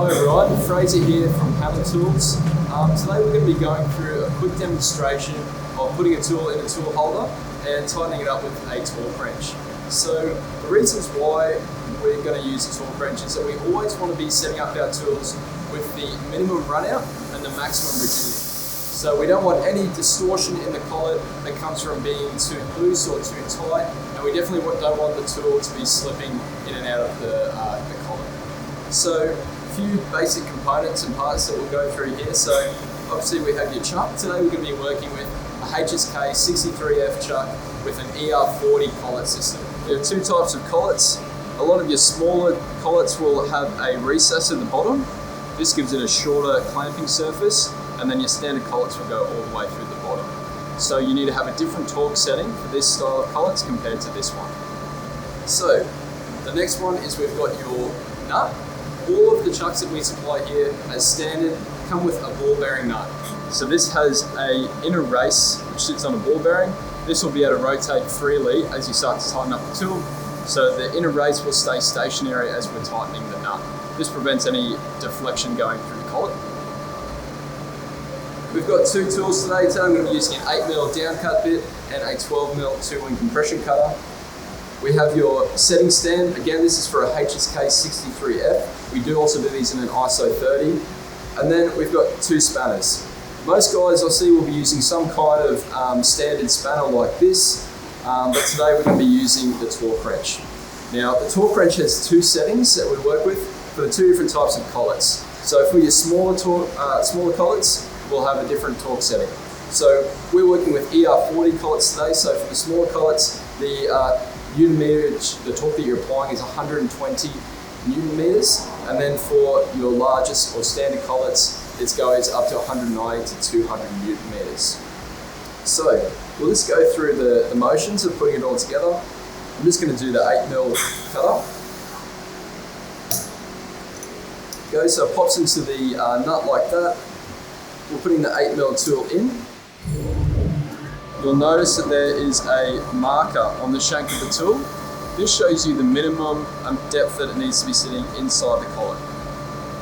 Hi everyone, Fraser here from Hammer Tools. Today we're going to be going through a quick demonstration of putting a tool in a tool holder and tightening it up with a torque wrench. So the reasons why we're going to use a torque wrench is that we always want to be setting up our tools with the minimum run out and the maximum rigidity. So we don't want any distortion in the collet that comes from being too loose or too tight, and we definitely don't want the tool to be slipping in and out of the collet. So a few basic components and parts that we'll go through here. So obviously we have your chuck. Today we're going to be working with a HSK63F chuck with an ER40 collet system. There are two types of collets. A lot of your smaller collets will have a recess at the bottom. This gives it a shorter clamping surface, and then your standard collets will go all the way through the bottom. So you need to have a different torque setting for this style of collets compared to this one. So the next one is we've got your nut. All of the chucks that we supply here as standard come with a ball bearing nut. So this has a inner race which sits on a ball bearing. This will be able to rotate freely as you start to tighten up the tool. So the inner race will stay stationary as we're tightening the nut. This prevents any deflection going through the collet. We've got two tools today. Today I'm going to be using an 8mm down cut bit and a 12mm 2-in compression cutter. We have your setting stand. Again, this is for a HSK63F. We do also do these in an ISO 30. And then we've got two spanners. Most guys I see will be using some kind of standard spanner like this, but today we're going to be using the torque wrench. Now, the torque wrench has two settings that we work with for the two different types of collets. So for your smaller collets, we'll have a different torque setting. So we're working with ER40 collets today. So for the smaller collets, the Newton meters, the torque that you're applying is 120 Newton meters, and then for your largest or standard collets, it goes up to 190 to 200 Newton meters. So we'll just go through the motions of putting it all together. I'm just going to do the 8mm cutter. Go, so it pops into the nut like that. We're putting the 8mm tool in. You'll notice that there is a marker on the shank of the tool. This shows you the minimum depth that it needs to be sitting inside the collet.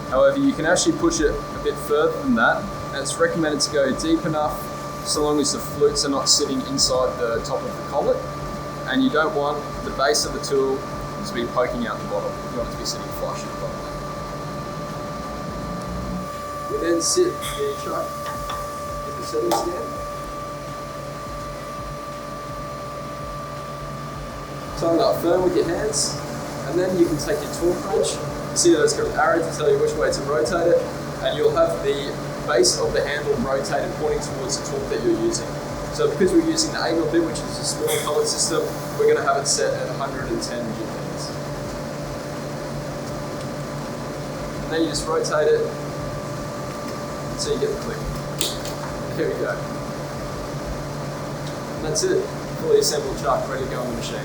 However, you can actually push it a bit further than that, and it's recommended to go deep enough so long as the flutes are not sitting inside the top of the collet, and you don't want the base of the tool to be poking out the bottom. You want it to be sitting flush at the bottom. We then sit the chuck in the setting stand. Tighten it up firm with your hands, and then you can take your torque wrench. You see that it's got an arrow to tell you which way to rotate it, and you'll have the base of the handle rotated pointing towards the torque that you're using. So because we're using the 8mm bit, which is a smaller collet system, we're going to have it set at 110 Newton meters. And then you just rotate it until you get the click. Here we go. And that's it. Fully assembled chuck ready to go on the machine.